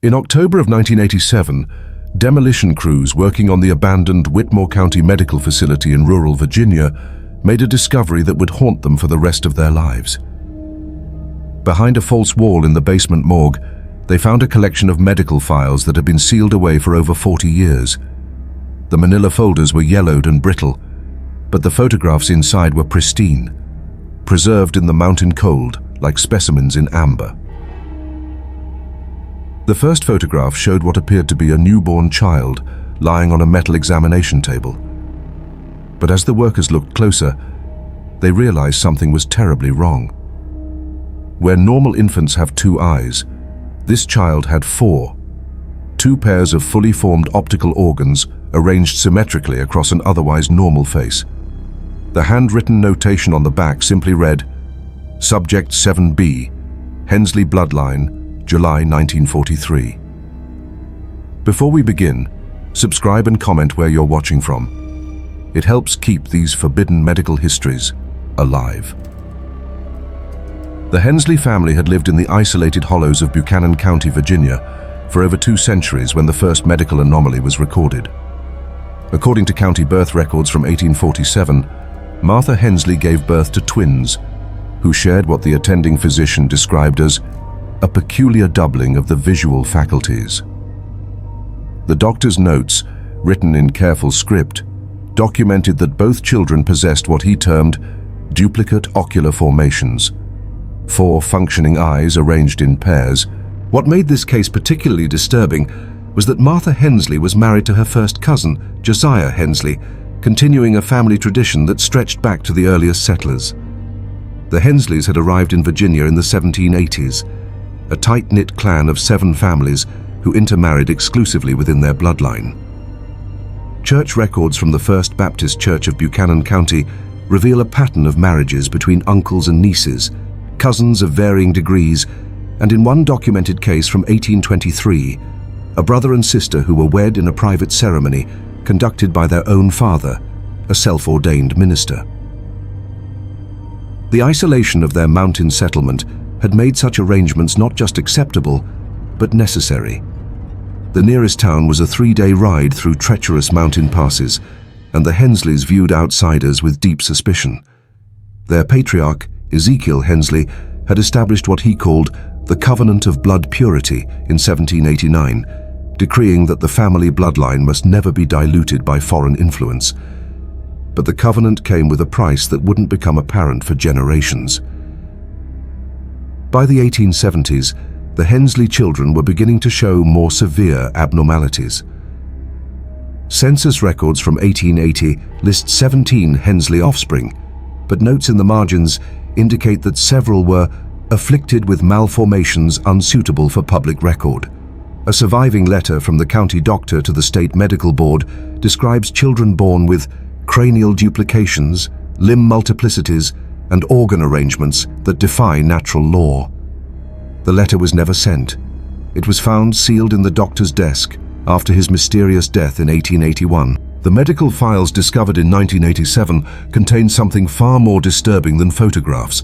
In October of 1987, demolition crews working on the abandoned Whitmore County Medical Facility in rural Virginia made a discovery that would haunt them for the rest of their lives. Behind a false wall in the basement morgue, they found a collection of medical files that had been sealed away for over 40 years. The manila folders were yellowed and brittle, but the photographs inside were pristine, preserved in the mountain cold like specimens in amber. The first photograph showed what appeared to be a newborn child lying on a metal examination table. But as the workers looked closer, they realized something was terribly wrong. Where normal infants have 2 eyes, this child had 4, 2 pairs of fully formed optical organs arranged symmetrically across an otherwise normal face. The handwritten notation on the back simply read, Subject 7B, Hensley Bloodline, July 1943. Before we begin, subscribe and comment where you're watching from. It helps keep these forbidden medical histories alive. The Hensley family had lived in the isolated hollows of Buchanan County, Virginia, for over 2 centuries when the first medical anomaly was recorded. According to county birth records from 1847, Martha Hensley gave birth to twins, who shared what the attending physician described as a peculiar doubling of the visual faculties. The doctor's notes, written in careful script, documented that both children possessed what he termed duplicate ocular formations, 4 functioning eyes arranged in pairs. What made this case particularly disturbing was that Martha Hensley was married to her first cousin, Josiah Hensley, continuing a family tradition that stretched back to the earliest settlers. The Hensleys had arrived in Virginia in the 1780s, a tight-knit clan of 7 families who intermarried exclusively within their bloodline. Church records from the First Baptist Church of Buchanan County reveal a pattern of marriages between uncles and nieces, cousins of varying degrees, and in one documented case from 1823, a brother and sister who were wed in a private ceremony conducted by their own father, a self-ordained minister. The isolation of their mountain settlement had made such arrangements not just acceptable, but necessary. The nearest town was a 3-day ride through treacherous mountain passes, and the Hensleys viewed outsiders with deep suspicion. Their patriarch, Ezekiel Hensley, had established what he called the Covenant of Blood Purity in 1789, decreeing that the family bloodline must never be diluted by foreign influence. But the covenant came with a price that wouldn't become apparent for generations. By the 1870s, the Hensley children were beginning to show more severe abnormalities. Census records from 1880 list 17 Hensley offspring, but notes in the margins indicate that several were afflicted with malformations unsuitable for public record. A surviving letter from the county doctor to the state medical board describes children born with cranial duplications, limb multiplicities, and organ arrangements that defy natural law. The letter was never sent. It was found sealed in the doctor's desk after his mysterious death in 1881. The medical files discovered in 1987 contained something far more disturbing than photographs.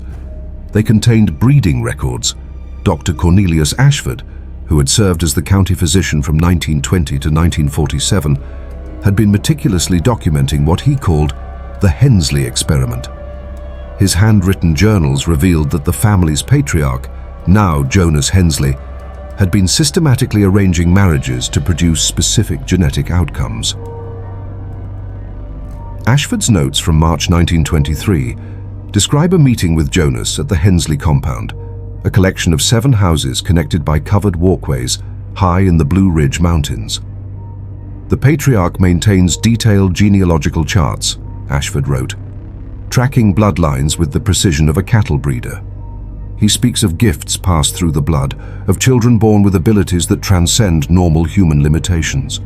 They contained breeding records. Dr. Cornelius Ashford, who had served as the county physician from 1920 to 1947, had been meticulously documenting what he called the Hensley experiment. His handwritten journals revealed that the family's patriarch, now Jonas Hensley, had been systematically arranging marriages to produce specific genetic outcomes. Ashford's notes from March 1923 describe a meeting with Jonas at the Hensley compound, a collection of 7 houses connected by covered walkways high in the Blue Ridge Mountains. The patriarch maintains detailed genealogical charts, Ashford wrote, tracking bloodlines with the precision of a cattle breeder. He speaks of gifts passed through the blood, of children born with abilities that transcend normal human limitations.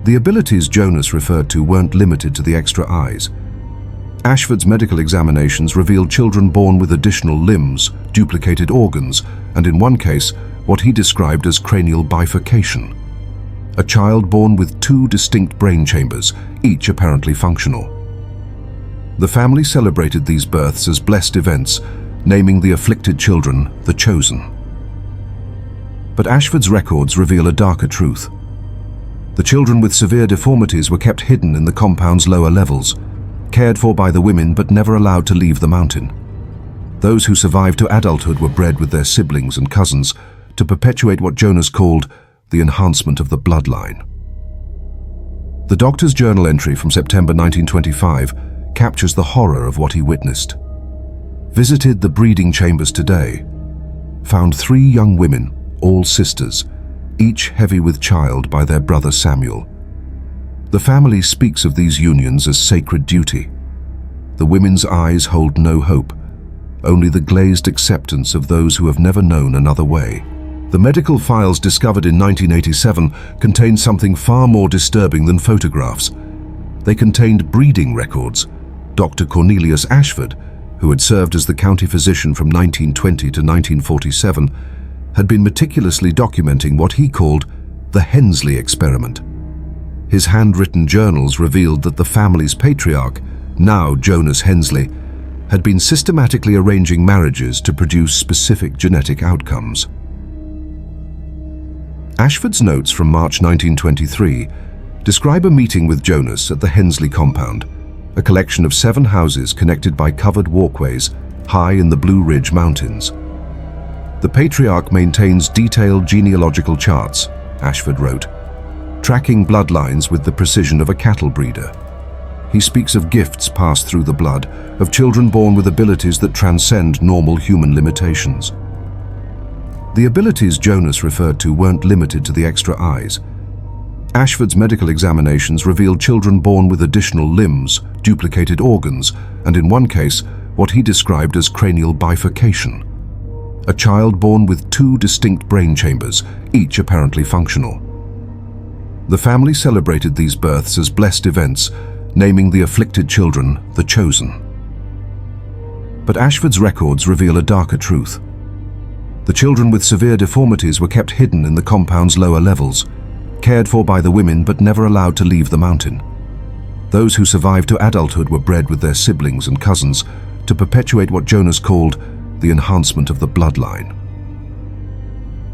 The abilities Jonas referred to weren't limited to the extra eyes. Ashford's medical examinations revealed children born with additional limbs, duplicated organs, and in one case, what he described as cranial bifurcation. A child born with 2 distinct brain chambers, each apparently functional. The family celebrated these births as blessed events, naming the afflicted children the Chosen. But Ashford's records reveal a darker truth. The children with severe deformities were kept hidden in the compound's lower levels, cared for by the women but never allowed to leave the mountain. Those who survived to adulthood were bred with their siblings and cousins to perpetuate what Jonas called the enhancement of the bloodline. The doctor's journal entry from September 1925 captures the horror of what he witnessed. Visited the breeding chambers today. Found 3 young women, all sisters, each heavy with child by their brother Samuel. The family speaks of these unions as sacred duty. The women's eyes hold no hope, only the glazed acceptance of those who have never known another way. The medical files discovered in 1987 contained something far more disturbing than photographs. They contained breeding records. Dr. Cornelius Ashford, who had served as the county physician from 1920 to 1947, had been meticulously documenting what he called the Hensley experiment. His handwritten journals revealed that the family's patriarch, now Jonas Hensley, had been systematically arranging marriages to produce specific genetic outcomes. Ashford's notes from March 1923 describe a meeting with Jonas at the Hensley compound, a collection of 7 houses connected by covered walkways high in the Blue Ridge Mountains. The patriarch maintains detailed genealogical charts, Ashford wrote, tracking bloodlines with the precision of a cattle breeder. He speaks of gifts passed through the blood, of children born with abilities that transcend normal human limitations. The abilities Jonas referred to weren't limited to the extra eyes. Ashford's medical examinations revealed children born with additional limbs, duplicated organs, and in one case, what he described as cranial bifurcation. A child born with 2 distinct brain chambers, each apparently functional. The family celebrated these births as blessed events, naming the afflicted children the Chosen. But Ashford's records reveal a darker truth. The children with severe deformities were kept hidden in the compound's lower levels, cared for by the women but never allowed to leave the mountain. Those who survived to adulthood were bred with their siblings and cousins to perpetuate what Jonas called the enhancement of the bloodline.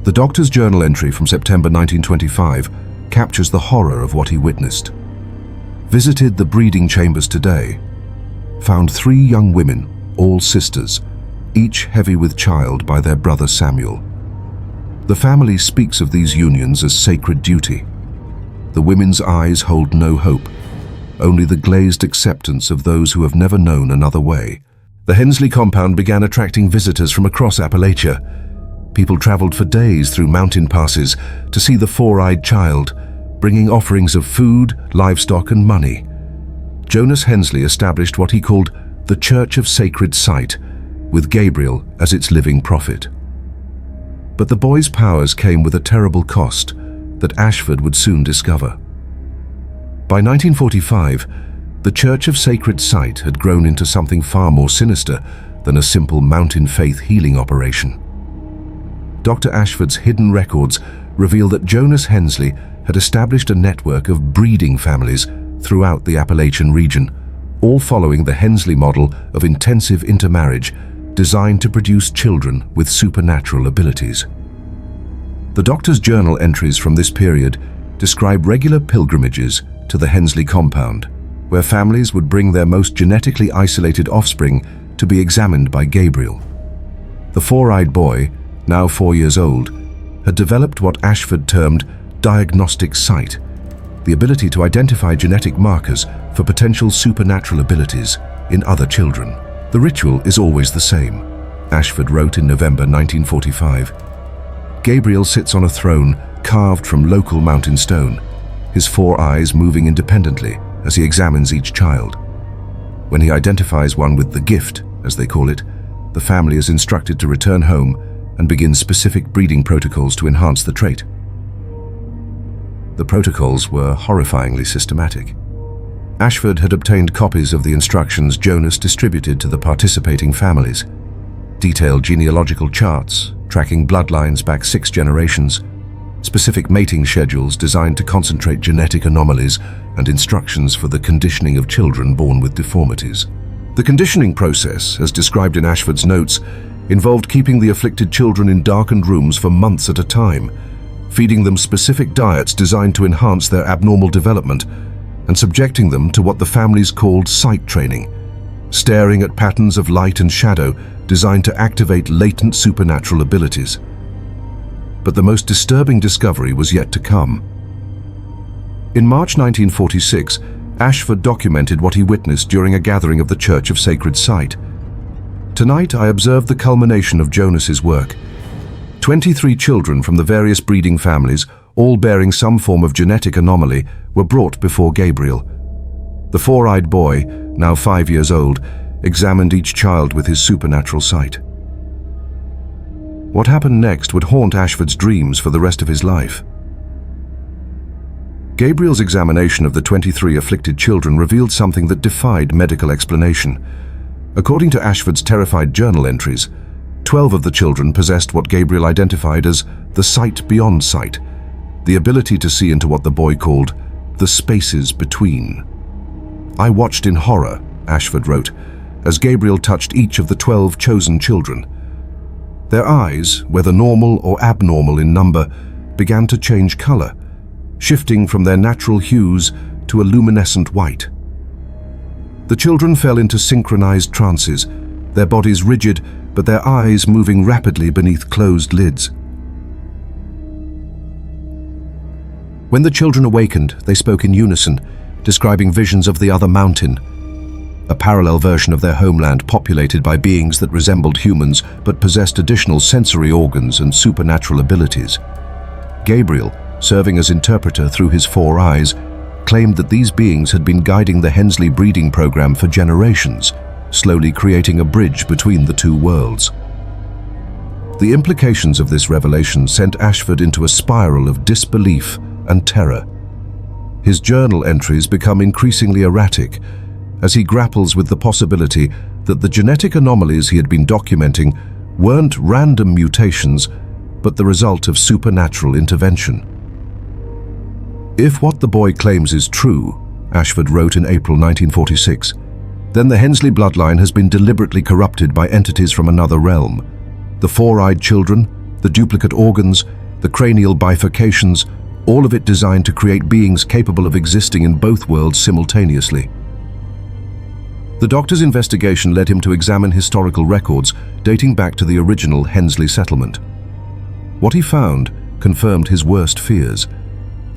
The doctor's journal entry from September 1925 captures the horror of what he witnessed. Visited the breeding chambers today. Found 3 young women, all sisters, each heavy with child by their brother Samuel. The family speaks of these unions as sacred duty. The women's eyes hold no hope, only the glazed acceptance of those who have never known another way. The Hensley compound began attracting visitors from across Appalachia. People traveled for days through mountain passes to see the 4-eyed child, bringing offerings of food, livestock, and money. Jonas Hensley established what he called the Church of Sacred Sight, with Gabriel as its living prophet. But the boy's powers came with a terrible cost that Ashford would soon discover. By 1945, the Church of Sacred Sight had grown into something far more sinister than a simple mountain faith healing operation. Dr. Ashford's hidden records reveal that Jonas Hensley had established a network of breeding families throughout the Appalachian region, all following the Hensley model of intensive intermarriage designed to produce children with supernatural abilities. The doctor's journal entries from this period describe regular pilgrimages to the Hensley compound, where families would bring their most genetically isolated offspring to be examined by Gabriel. The 4-eyed boy, now 4 years old, had developed what Ashford termed diagnostic sight, the ability to identify genetic markers for potential supernatural abilities in other children. The ritual is always the same, Ashford wrote in November 1945. Gabriel sits on a throne carved from local mountain stone, his 4 eyes moving independently as he examines each child. When he identifies one with the gift, as they call it, the family is instructed to return home and begin specific breeding protocols to enhance the trait. The protocols were horrifyingly systematic. Ashford had obtained copies of the instructions Jonas distributed to the participating families. Detailed genealogical charts, tracking bloodlines back 6 generations, specific mating schedules designed to concentrate genetic anomalies, and instructions for the conditioning of children born with deformities. The conditioning process, as described in Ashford's notes, involved keeping the afflicted children in darkened rooms for months at a time, feeding them specific diets designed to enhance their abnormal development, and subjecting them to what the families called sight training, staring at patterns of light and shadow designed to activate latent supernatural abilities. But the most disturbing discovery was yet to come. In March 1946, Ashford documented what he witnessed during a gathering of the Church of Sacred Sight. Tonight, I observed the culmination of Jonas's work. 23 children from the various breeding families, all bearing some form of genetic anomaly, were brought before Gabriel. The four-eyed boy, now 5 years old, examined each child with his supernatural sight. What happened next would haunt Ashford's dreams for the rest of his life. Gabriel's examination of the 23 afflicted children revealed something that defied medical explanation. According to Ashford's terrified journal entries, 12 of the children possessed what Gabriel identified as the sight beyond sight, the ability to see into what the boy called the spaces between. "I watched in horror," Ashford wrote, as Gabriel touched each of the 12 chosen children. Their eyes, whether normal or abnormal in number, began to change color, shifting from their natural hues to a luminescent white. The children fell into synchronized trances, their bodies rigid, but their eyes moving rapidly beneath closed lids. When the children awakened, they spoke in unison, describing visions of the other mountain, a parallel version of their homeland populated by beings that resembled humans but possessed additional sensory organs and supernatural abilities. Gabriel, serving as interpreter through his four eyes, claimed that these beings had been guiding the Hensley breeding program for generations, slowly creating a bridge between the two worlds. The implications of this revelation sent Ashford into a spiral of disbelief and terror. His journal entries become increasingly erratic as he grapples with the possibility that the genetic anomalies he had been documenting weren't random mutations, but the result of supernatural intervention. "If what the boy claims is true," Ashford wrote in April 1946, "then the Hensley bloodline has been deliberately corrupted by entities from another realm. The four-eyed children, the duplicate organs, the cranial bifurcations, all of it designed to create beings capable of existing in both worlds simultaneously." The doctor's investigation led him to examine historical records dating back to the original Hensley settlement. What he found confirmed his worst fears.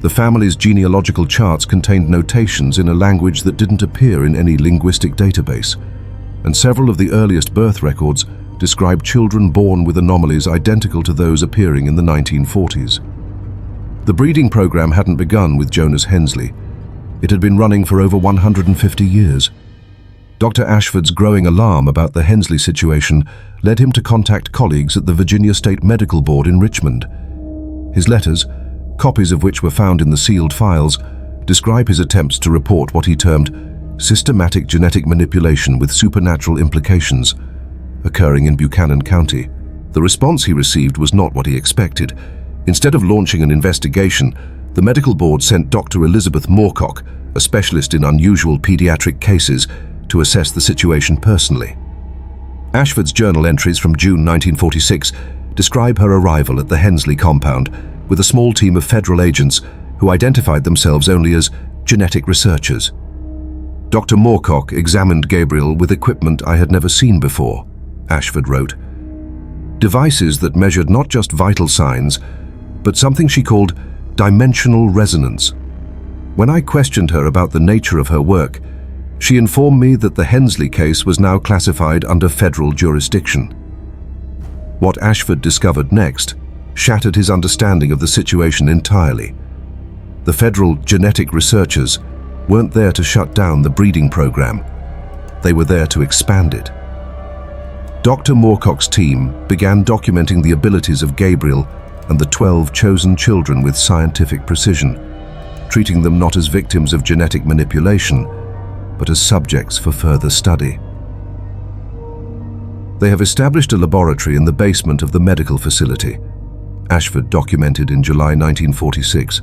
The family's genealogical charts contained notations in a language that didn't appear in any linguistic database, and several of the earliest birth records described children born with anomalies identical to those appearing in the 1940s. The breeding program hadn't begun with Jonas Hensley. It had been running for over 150 years. Dr. Ashford's growing alarm about the Hensley situation led him to contact colleagues at the Virginia State Medical Board in Richmond. His letters, copies of which were found in the sealed files, describe his attempts to report what he termed systematic genetic manipulation with supernatural implications occurring in Buchanan County. The response he received was not what he expected. Instead of launching an investigation, the medical board sent Dr. Elizabeth Moorcock, a specialist in unusual pediatric cases, to assess the situation personally. Ashford's journal entries from June 1946 describe her arrival at the Hensley compound with a small team of federal agents who identified themselves only as genetic researchers. Dr. Moorcock examined Gabriel with equipment I had never seen before, Ashford wrote. Devices that measured not just vital signs, but something she called dimensional resonance. When I questioned her about the nature of her work, she informed me that the Hensley case was now classified under federal jurisdiction. What Ashford discovered next shattered his understanding of the situation entirely. The federal genetic researchers weren't there to shut down the breeding program. They were there to expand it. Dr. Moorcock's team began documenting the abilities of Gabriel and the 12 chosen children with scientific precision, treating them not as victims of genetic manipulation, but as subjects for further study. They have established a laboratory in the basement of the medical facility, Ashford documented in July 1946.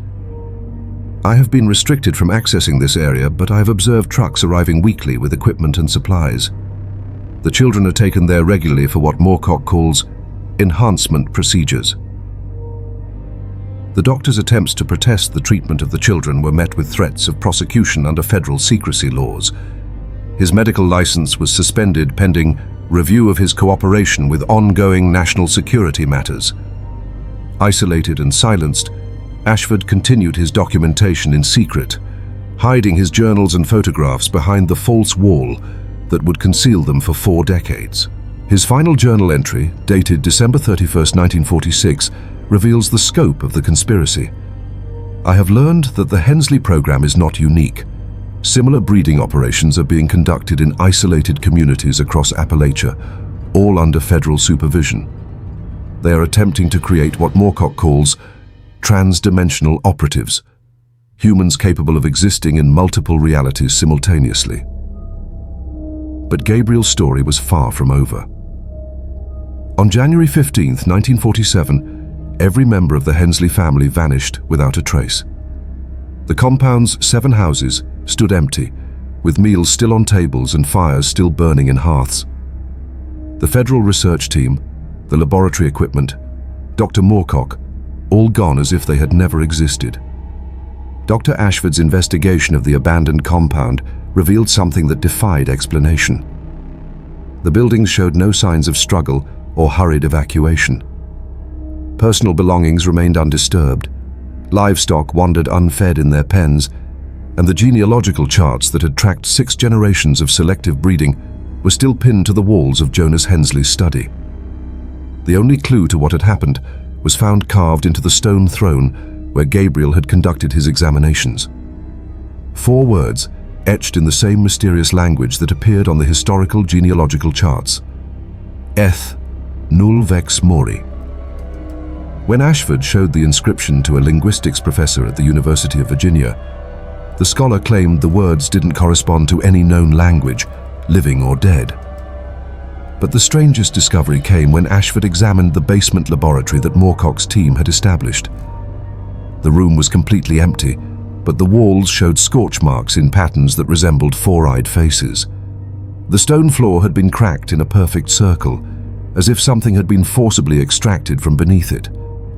I have been restricted from accessing this area, but I have observed trucks arriving weekly with equipment and supplies. The children are taken there regularly for what Moorcock calls enhancement procedures. The doctor's attempts to protest the treatment of the children were met with threats of prosecution under federal secrecy laws. His medical license was suspended pending review of his cooperation with ongoing national security matters. Isolated and silenced, Ashford continued his documentation in secret, hiding his journals and photographs behind the false wall that would conceal them for 4 decades. His final journal entry, dated December 31st, 1946, reveals the scope of the conspiracy. I have learned that the Hensley program is not unique. Similar breeding operations are being conducted in isolated communities across Appalachia, all under federal supervision. They are attempting to create what Moorcock calls trans-dimensional operatives, humans capable of existing in multiple realities simultaneously. But Gabriel's story was far from over. On January 15, 1947, every member of the Hensley family vanished without a trace. The compound's 7 houses stood empty, with meals still on tables and fires still burning in hearths. The federal research team, the laboratory equipment, Dr. Moorcock, all gone as if they had never existed. Dr. Ashford's investigation of the abandoned compound revealed something that defied explanation. The buildings showed no signs of struggle or hurried evacuation. Personal belongings remained undisturbed. Livestock wandered unfed in their pens, and the genealogical charts that had tracked 6 generations of selective breeding were still pinned to the walls of Jonas Hensley's study. The only clue to what had happened was found carved into the stone throne where Gabriel had conducted his examinations. 4 words, etched in the same mysterious language that appeared on the historical genealogical charts. Eth nul vex mori. When Ashford showed the inscription to a linguistics professor at the University of Virginia, the scholar claimed the words didn't correspond to any known language, living or dead. But the strangest discovery came when Ashford examined the basement laboratory that Moorcock's team had established. The room was completely empty, but the walls showed scorch marks in patterns that resembled 4-eyed faces. The stone floor had been cracked in a perfect circle, as if something had been forcibly extracted from beneath it.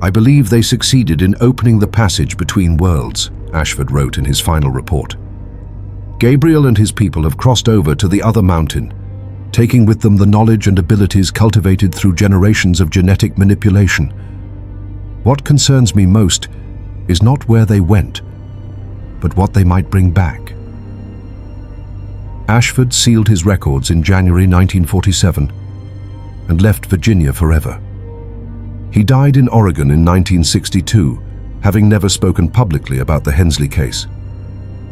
I believe they succeeded in opening the passage between worlds, Ashford wrote in his final report. Gabriel and his people have crossed over to the other mountain, taking with them the knowledge and abilities cultivated through generations of genetic manipulation. What concerns me most is not where they went, but what they might bring back. Ashford sealed his records in January 1947 and left Virginia forever. He died in Oregon in 1962, having never spoken publicly about the Hensley case.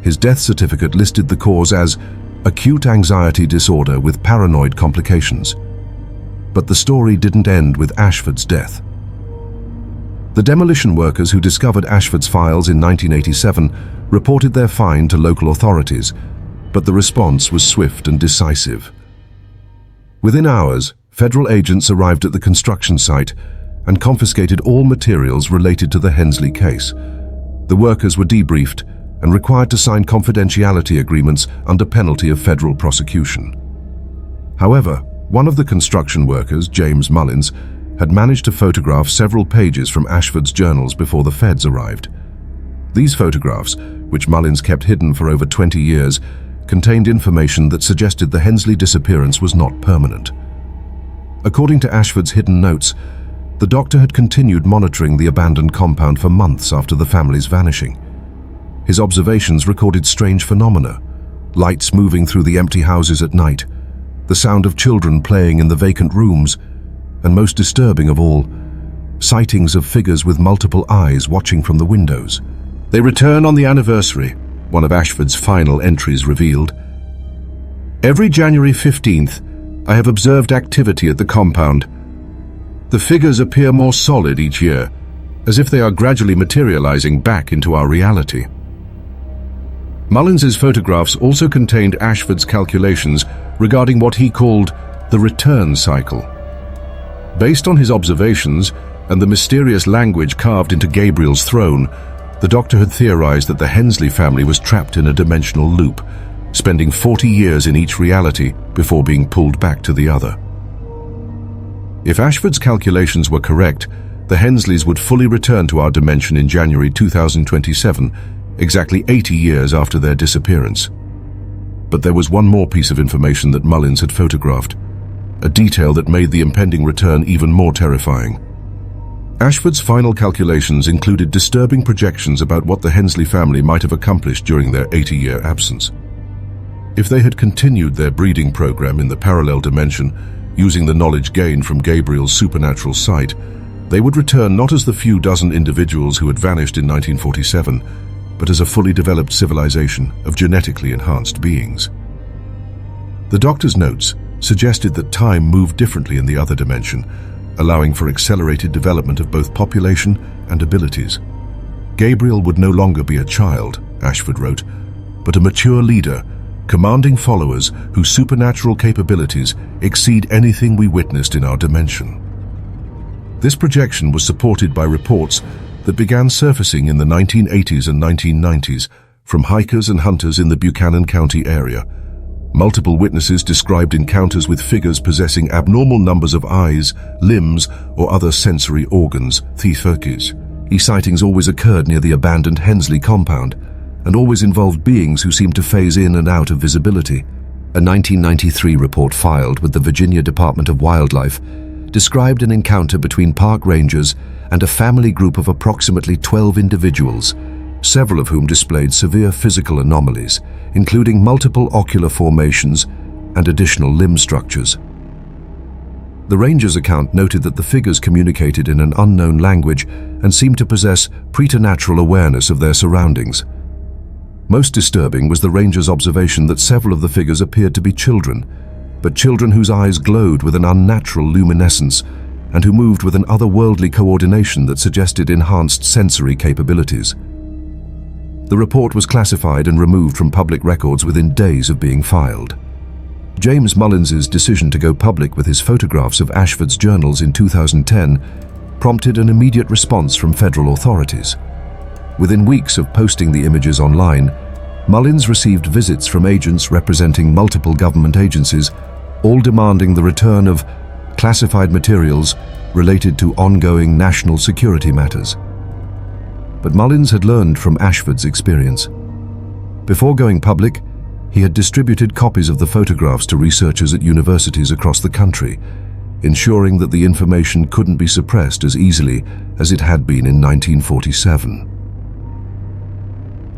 His death certificate listed the cause as acute anxiety disorder with paranoid complications. But the story didn't end with Ashford's death. The demolition workers who discovered Ashford's files in 1987 reported their find to local authorities, but the response was swift and decisive. Within hours, federal agents arrived at the construction site and confiscated all materials related to the Hensley case. The workers were debriefed and required to sign confidentiality agreements under penalty of federal prosecution. However, one of the construction workers, James Mullins, had managed to photograph several pages from Ashford's journals before the feds arrived. These photographs, which Mullins kept hidden for over 20 years, contained information that suggested the Hensley disappearance was not permanent. According to Ashford's hidden notes, the doctor had continued monitoring the abandoned compound for months after the family's vanishing. His observations recorded strange phenomena: lights moving through the empty houses at night, the sound of children playing in the vacant rooms, and most disturbing of all, sightings of figures with multiple eyes watching from the windows. They return on the anniversary, one of Ashford's final entries revealed. Every January 15th, I have observed activity at the compound. The figures appear more solid each year, as if they are gradually materializing back into our reality. Mullins's photographs also contained Ashford's calculations regarding what he called the return cycle. Based on his observations and the mysterious language carved into Gabriel's throne, the doctor had theorized that the Hensley family was trapped in a dimensional loop, spending 40 years in each reality before being pulled back to the other. If Ashford's calculations were correct, the Hensleys would fully return to our dimension in January 2027, exactly 80 years after their disappearance. But there was one more piece of information that Mullins had photographed, a detail that made the impending return even more terrifying. Ashford's final calculations included disturbing projections about what the Hensley family might have accomplished during their 80-year absence. If they had continued their breeding program in the parallel dimension, using the knowledge gained from Gabriel's supernatural sight, they would return not as the few dozen individuals who had vanished in 1947, but as a fully developed civilization of genetically enhanced beings. The doctor's notes suggested that time moved differently in the other dimension, allowing for accelerated development of both population and abilities. Gabriel would no longer be a child, Ashford wrote, but a mature leader, commanding followers whose supernatural capabilities exceed anything we witnessed in our dimension. This projection was supported by reports that began surfacing in the 1980s and 1990s from hikers and hunters in the Buchanan County area. Multiple witnesses described encounters with figures possessing abnormal numbers of eyes, limbs, or other sensory organs, theforkes. These sightings always occurred near the abandoned Hensley compound, and always involved beings who seemed to phase in and out of visibility. A 1993 report filed with the Virginia Department of Wildlife described an encounter between park rangers and a family group of approximately 12 individuals, several of whom displayed severe physical anomalies, including multiple ocular formations and additional limb structures. The ranger's account noted that the figures communicated in an unknown language and seemed to possess preternatural awareness of their surroundings. Most disturbing was the ranger's observation that several of the figures appeared to be children, but children whose eyes glowed with an unnatural luminescence and who moved with an otherworldly coordination that suggested enhanced sensory capabilities. The report was classified and removed from public records within days of being filed. James Mullins's decision to go public with his photographs of Ashford's journals in 2010 prompted an immediate response from federal authorities. Within weeks of posting the images online, Mullins received visits from agents representing multiple government agencies, all demanding the return of classified materials related to ongoing national security matters. But Mullins had learned from Ashford's experience. Before going public, he had distributed copies of the photographs to researchers at universities across the country, ensuring that the information couldn't be suppressed as easily as it had been in 1947.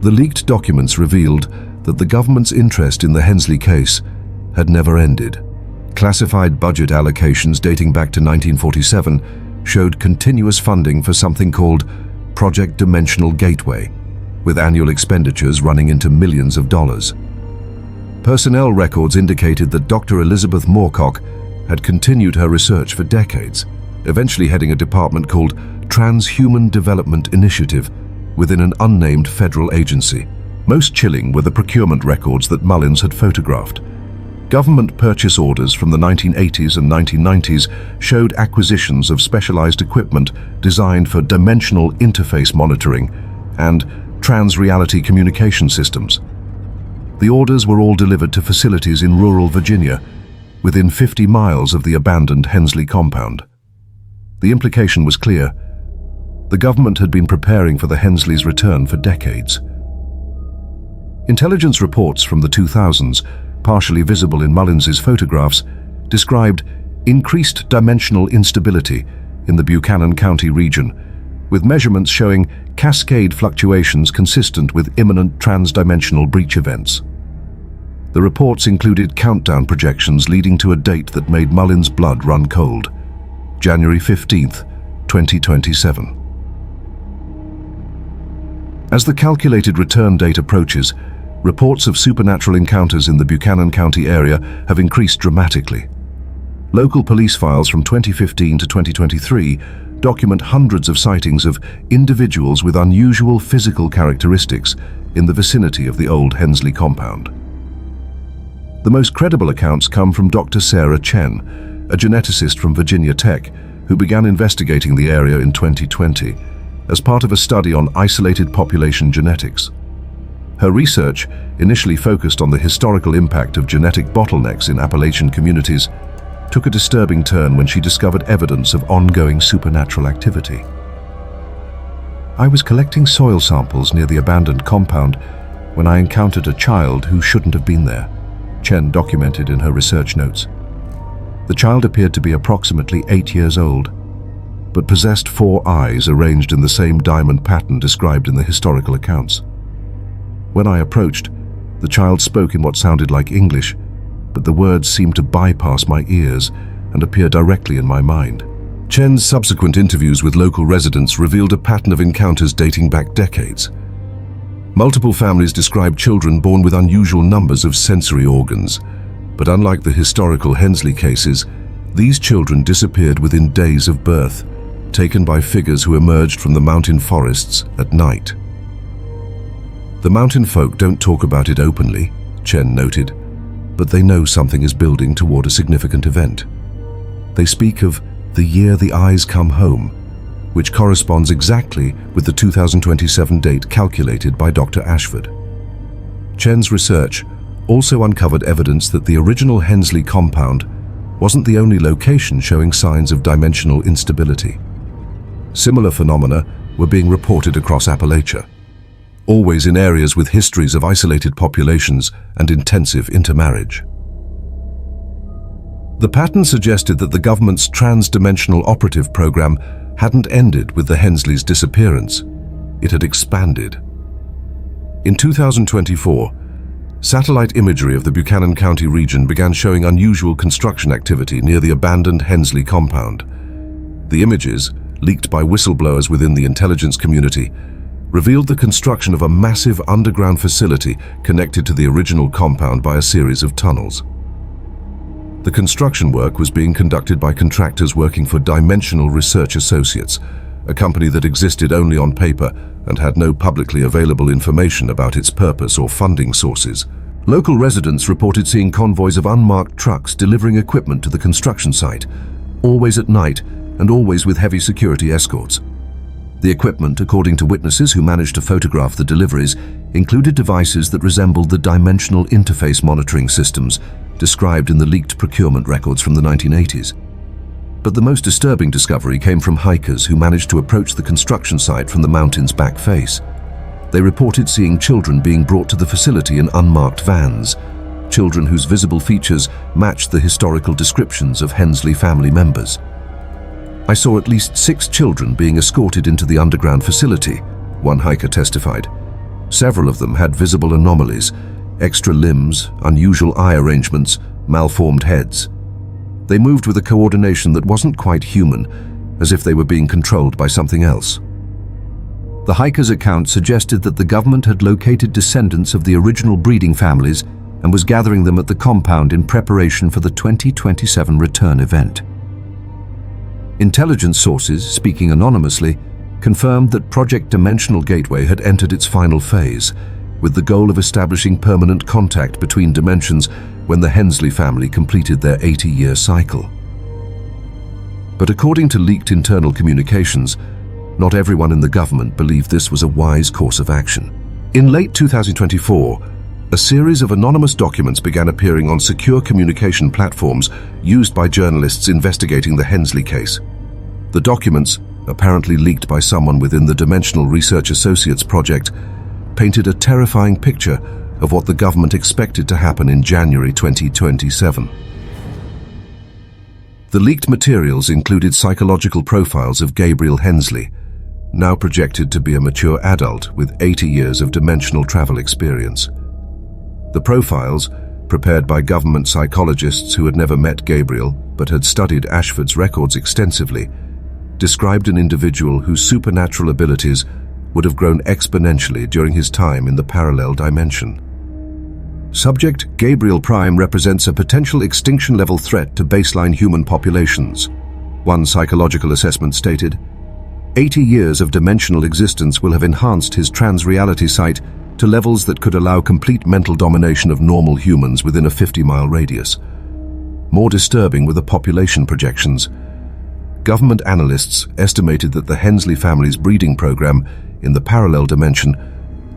The leaked documents revealed that the government's interest in the Hensley case had never ended. Classified budget allocations dating back to 1947 showed continuous funding for something called Project Dimensional Gateway, with annual expenditures running into millions of dollars. Personnel records indicated that Dr. Elizabeth Moorcock had continued her research for decades, eventually heading a department called Transhuman Development Initiative within an unnamed federal agency. Most chilling were the procurement records that Mullins had photographed. Government purchase orders from the 1980s and 1990s showed acquisitions of specialized equipment designed for dimensional interface monitoring and trans-reality communication systems. The orders were all delivered to facilities in rural Virginia, within 50 miles of the abandoned Hensley compound. The implication was clear. The government had been preparing for the Hensleys' return for decades. Intelligence reports from the 2000s, partially visible in Mullins's photographs, described increased dimensional instability in the Buchanan County region, with measurements showing cascade fluctuations consistent with imminent transdimensional breach events. The reports included countdown projections leading to a date that made Mullins' blood run cold: January 15th, 2027. As the calculated return date approaches, reports of supernatural encounters in the Buchanan County area have increased dramatically. Local police files from 2015 to 2023 document hundreds of sightings of individuals with unusual physical characteristics in the vicinity of the old Hensley compound. The most credible accounts come from Dr. Sarah Chen, a geneticist from Virginia Tech, who began investigating the area in 2020 as part of a study on isolated population genetics. Her research, initially focused on the historical impact of genetic bottlenecks in Appalachian communities, took a disturbing turn when she discovered evidence of ongoing supernatural activity. I was collecting soil samples near the abandoned compound when I encountered a child who shouldn't have been there, Chen documented in her research notes. The child appeared to be approximately 8 years old, but possessed 4 eyes arranged in the same diamond pattern described in the historical accounts. When I approached, the child spoke in what sounded like English, but the words seemed to bypass my ears and appear directly in my mind. Chen's subsequent interviews with local residents revealed a pattern of encounters dating back decades. Multiple families described children born with unusual numbers of sensory organs, but unlike the historical Hensley cases, these children disappeared within days of birth, taken by figures who emerged from the mountain forests at night. The mountain folk don't talk about it openly, Chen noted, but they know something is building toward a significant event. They speak of the year the eyes come home, which corresponds exactly with the 2027 date calculated by Dr. Ashford. Chen's research also uncovered evidence that the original Hensley compound wasn't the only location showing signs of dimensional instability. Similar phenomena were being reported across Appalachia, always in areas with histories of isolated populations and intensive intermarriage. The pattern suggested that the government's trans-dimensional operative program hadn't ended with the Hensley's disappearance. It had expanded. In 2024, satellite imagery of the Buchanan County region began showing unusual construction activity near the abandoned Hensley compound. The images, leaked by whistleblowers within the intelligence community, revealed the construction of a massive underground facility connected to the original compound by a series of tunnels. The construction work was being conducted by contractors working for Dimensional Research Associates, a company that existed only on paper and had no publicly available information about its purpose or funding sources. Local residents reported seeing convoys of unmarked trucks delivering equipment to the construction site, always at night and always with heavy security escorts. The equipment, according to witnesses who managed to photograph the deliveries, included devices that resembled the dimensional interface monitoring systems described in the leaked procurement records from the 1980s. But the most disturbing discovery came from hikers who managed to approach the construction site from the mountain's back face. They reported seeing children being brought to the facility in unmarked vans, children whose visible features matched the historical descriptions of Hensley family members. I saw at least 6 children being escorted into the underground facility, one hiker testified. Several of them had visible anomalies, extra limbs, unusual eye arrangements, malformed heads. They moved with a coordination that wasn't quite human, as if they were being controlled by something else. The hiker's account suggested that the government had located descendants of the original breeding families and was gathering them at the compound in preparation for the 2027 return event. Intelligence sources, speaking anonymously, confirmed that Project Dimensional Gateway had entered its final phase, with the goal of establishing permanent contact between dimensions when the Hensley family completed their 80-year cycle. But according to leaked internal communications, not everyone in the government believed this was a wise course of action. In late 2024, a series of anonymous documents began appearing on secure communication platforms used by journalists investigating the Hensley case. The documents, apparently leaked by someone within the Dimensional Research Associates project, painted a terrifying picture of what the government expected to happen in January 2027. The leaked materials included psychological profiles of Gabriel Hensley, now projected to be a mature adult with 80 years of dimensional travel experience. The profiles, prepared by government psychologists who had never met Gabriel but had studied Ashford's records extensively, described an individual whose supernatural abilities would have grown exponentially during his time in the parallel dimension. Subject Gabriel-Prime represents a potential extinction-level threat to baseline human populations. One psychological assessment stated, 80 years of dimensional existence will have enhanced his trans-reality sight to levels that could allow complete mental domination of normal humans within a 50-mile radius. More disturbing were the population projections. Government analysts estimated that the Hensley family's breeding program in the parallel dimension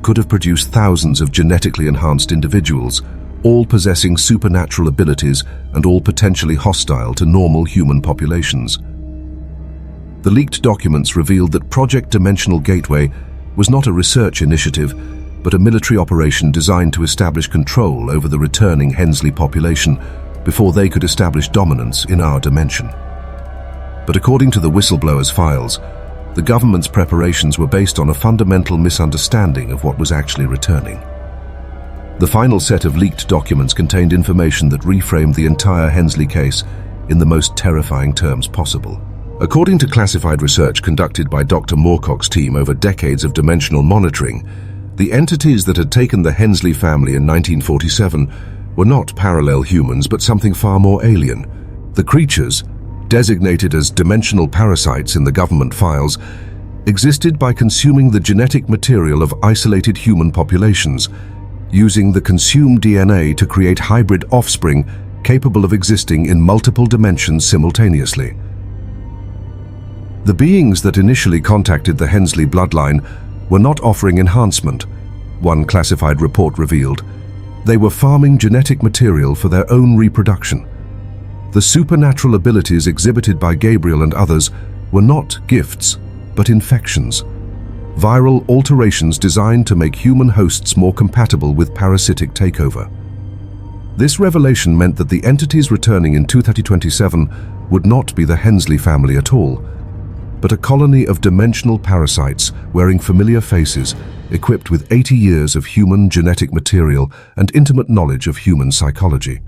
could have produced thousands of genetically enhanced individuals, all possessing supernatural abilities and all potentially hostile to normal human populations. The leaked documents revealed that Project Dimensional Gateway was not a research initiative, but a military operation designed to establish control over the returning Hensley population before they could establish dominance in our dimension. But according to the whistleblower's files, the government's preparations were based on a fundamental misunderstanding of what was actually returning. The final set of leaked documents contained information that reframed the entire Hensley case in the most terrifying terms possible. According to classified research conducted by Dr. Moorcock's team over decades of dimensional monitoring, the entities that had taken the Hensley family in 1947 were not parallel humans but something far more alien. The creatures, designated as dimensional parasites in the government files, existed by consuming the genetic material of isolated human populations, using the consumed DNA to create hybrid offspring capable of existing in multiple dimensions simultaneously. The beings that initially contacted the Hensley bloodline were not offering enhancement, one classified report revealed. They were farming genetic material for their own reproduction. The supernatural abilities exhibited by Gabriel and others were not gifts, but infections. Viral alterations designed to make human hosts more compatible with parasitic takeover. This revelation meant that the entities returning in 2027 would not be the Hensley family at all, but a colony of dimensional parasites wearing familiar faces, equipped with 80 years of human genetic material and intimate knowledge of human psychology.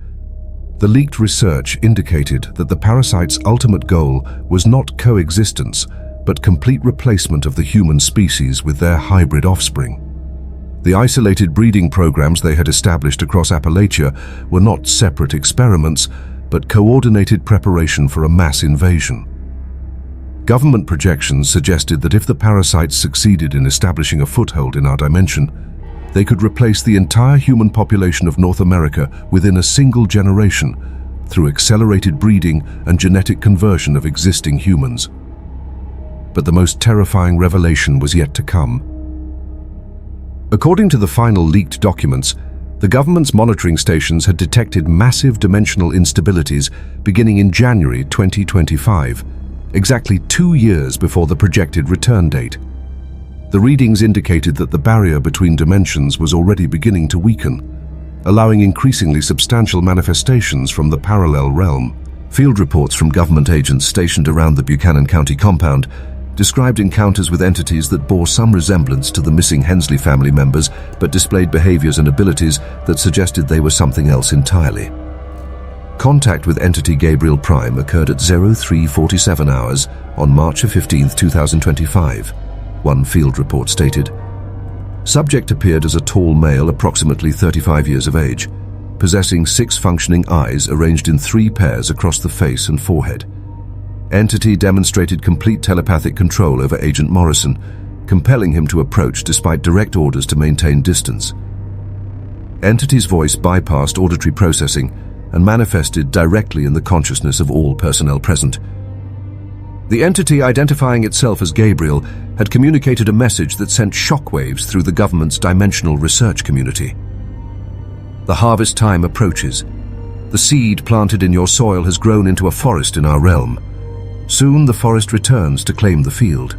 The leaked research indicated that the parasites' ultimate goal was not coexistence, but complete replacement of the human species with their hybrid offspring. The isolated breeding programs they had established across Appalachia were not separate experiments, but coordinated preparation for a mass invasion. Government projections suggested that if the parasites succeeded in establishing a foothold in our dimension, they could replace the entire human population of North America within a single generation through accelerated breeding and genetic conversion of existing humans. But the most terrifying revelation was yet to come. According to the final leaked documents, the government's monitoring stations had detected massive dimensional instabilities beginning in January 2025, exactly 2 years before the projected return date. The readings indicated that the barrier between dimensions was already beginning to weaken, allowing increasingly substantial manifestations from the parallel realm. Field reports from government agents stationed around the Buchanan County compound described encounters with entities that bore some resemblance to the missing Hensley family members but displayed behaviors and abilities that suggested they were something else entirely. Contact with entity Gabriel-Prime occurred at 03:47 hours on March 15, 2025, one field report stated. Subject appeared as a tall male approximately 35 years of age, possessing 6 functioning eyes arranged in 3 pairs across the face and forehead. Entity demonstrated complete telepathic control over Agent Morrison, compelling him to approach despite direct orders to maintain distance. Entity's voice bypassed auditory processing and manifested directly in the consciousness of all personnel present. The entity, identifying itself as Gabriel, had communicated a message that sent shockwaves through the government's dimensional research community. The harvest time approaches. The seed planted in your soil has grown into a forest in our realm. Soon the forest returns to claim the field.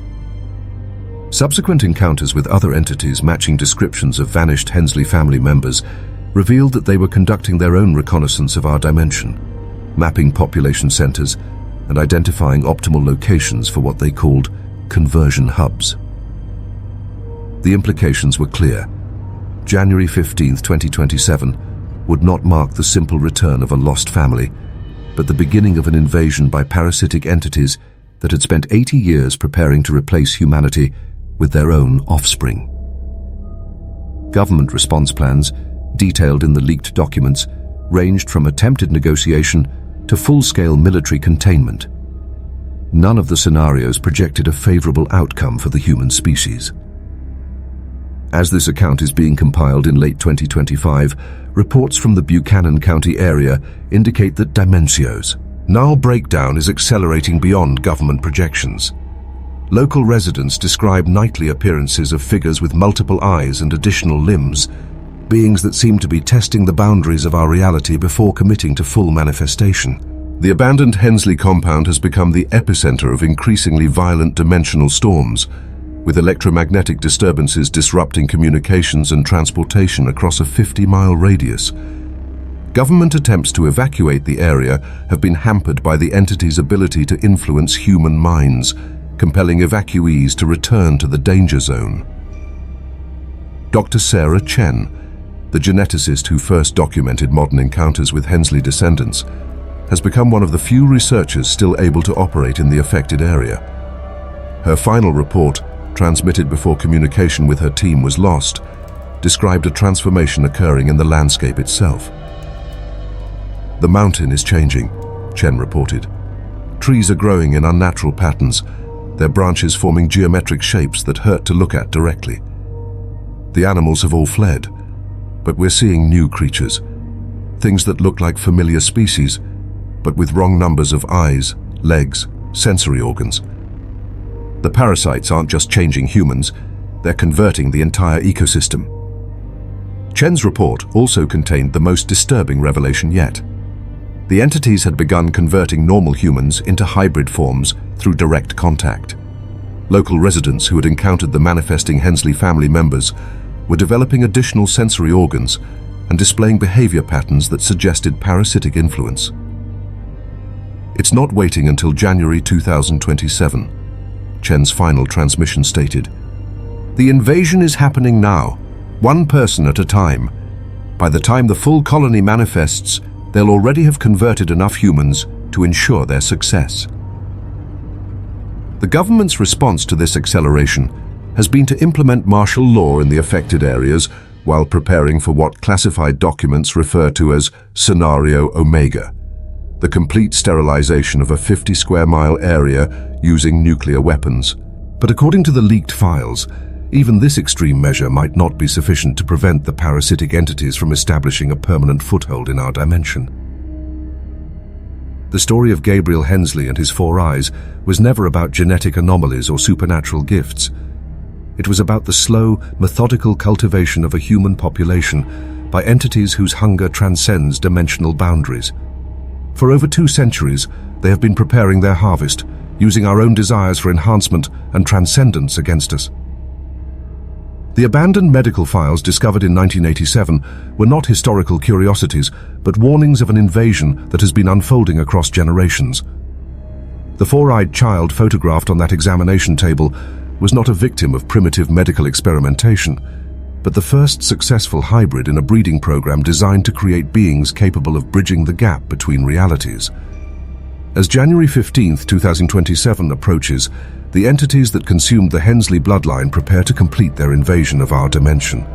Subsequent encounters with other entities matching descriptions of vanished Hensley family members revealed that they were conducting their own reconnaissance of our dimension, mapping population centers and identifying optimal locations for what they called conversion hubs. The implications were clear. January 15, 2027 would not mark the simple return of a lost family, but the beginning of an invasion by parasitic entities that had spent 80 years preparing to replace humanity with their own offspring. Government response plans, detailed in the leaked documents, ranged from attempted negotiation to full-scale military containment. None of the scenarios projected a favorable outcome for the human species. As this account is being compiled in late 2025, reports from the Buchanan County area indicate that Dimensio's null breakdown is accelerating beyond government projections. Local residents describe nightly appearances of figures with multiple eyes and additional limbs, beings that seem to be testing the boundaries of our reality before committing to full manifestation. The abandoned Hensley compound has become the epicenter of increasingly violent dimensional storms, with electromagnetic disturbances disrupting communications and transportation across a 50-mile radius. Government attempts to evacuate the area have been hampered by the entity's ability to influence human minds, compelling evacuees to return to the danger zone. Dr. Sarah Chen, the geneticist who first documented modern encounters with Hensley descendants, has become one of the few researchers still able to operate in the affected area. Her final report, transmitted before communication with her team was lost, described a transformation occurring in the landscape itself. "The mountain is changing," Chen reported. "Trees are growing in unnatural patterns, their branches forming geometric shapes that hurt to look at directly. The animals have all fled, but we're seeing new creatures, things that look like familiar species, but with wrong numbers of eyes, legs, sensory organs. The parasites aren't just changing humans, they're converting the entire ecosystem." Chen's report also contained the most disturbing revelation yet. The entities had begun converting normal humans into hybrid forms through direct contact. Local residents who had encountered the manifesting Hensley family members were developing additional sensory organs and displaying behavior patterns that suggested parasitic influence. "It's not waiting until January 2027, Chen's final transmission stated. "The invasion is happening now, one person at a time. By the time the full colony manifests, they'll already have converted enough humans to ensure their success." The government's response to this acceleration has been to implement martial law in the affected areas while preparing for what classified documents refer to as Scenario Omega, the complete sterilization of a 50-square-mile area using nuclear weapons. But according to the leaked files, even this extreme measure might not be sufficient to prevent the parasitic entities from establishing a permanent foothold in our dimension. The story of Gabriel Hensley and his 4 eyes was never about genetic anomalies or supernatural gifts. It was about the slow, methodical cultivation of a human population by entities whose hunger transcends dimensional boundaries. For over 2 centuries, they have been preparing their harvest, using our own desires for enhancement and transcendence against us. The abandoned medical files discovered in 1987 were not historical curiosities, but warnings of an invasion that has been unfolding across generations. The 4-eyed child photographed on that examination table was not a victim of primitive medical experimentation, but the first successful hybrid in a breeding program designed to create beings capable of bridging the gap between realities. As January 15, 2027 approaches, the entities that consumed the Hensley bloodline prepare to complete their invasion of our dimension.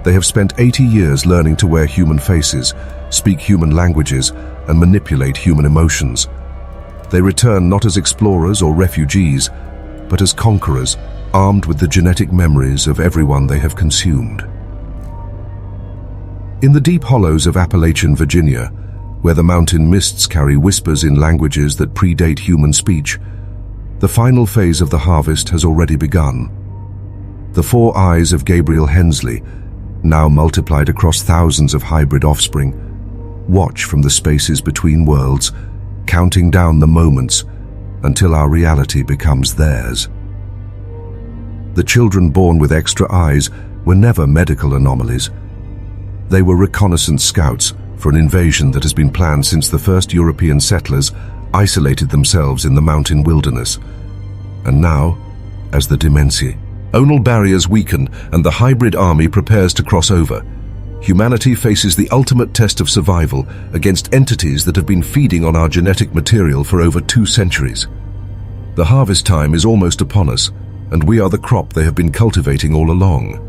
They have spent 80 years learning to wear human faces, speak human languages, and manipulate human emotions. They return not as explorers or refugees, but as conquerors, armed with the genetic memories of everyone they have consumed. In the deep hollows of Appalachian Virginia, where the mountain mists carry whispers in languages that predate human speech, the final phase of the harvest has already begun. The 4 eyes of Gabriel Hensley, now multiplied across thousands of hybrid offspring, watch from the spaces between worlds, counting down the moments until our reality becomes theirs. The children born with extra eyes were never medical anomalies. They were reconnaissance scouts for an invasion that has been planned since the first European settlers isolated themselves in the mountain wilderness. And now, as the dimensional barriers weaken and the hybrid army prepares to cross over, humanity faces the ultimate test of survival against entities that have been feeding on our genetic material for over 2 centuries. The harvest time is almost upon us, and we are the crop they have been cultivating all along.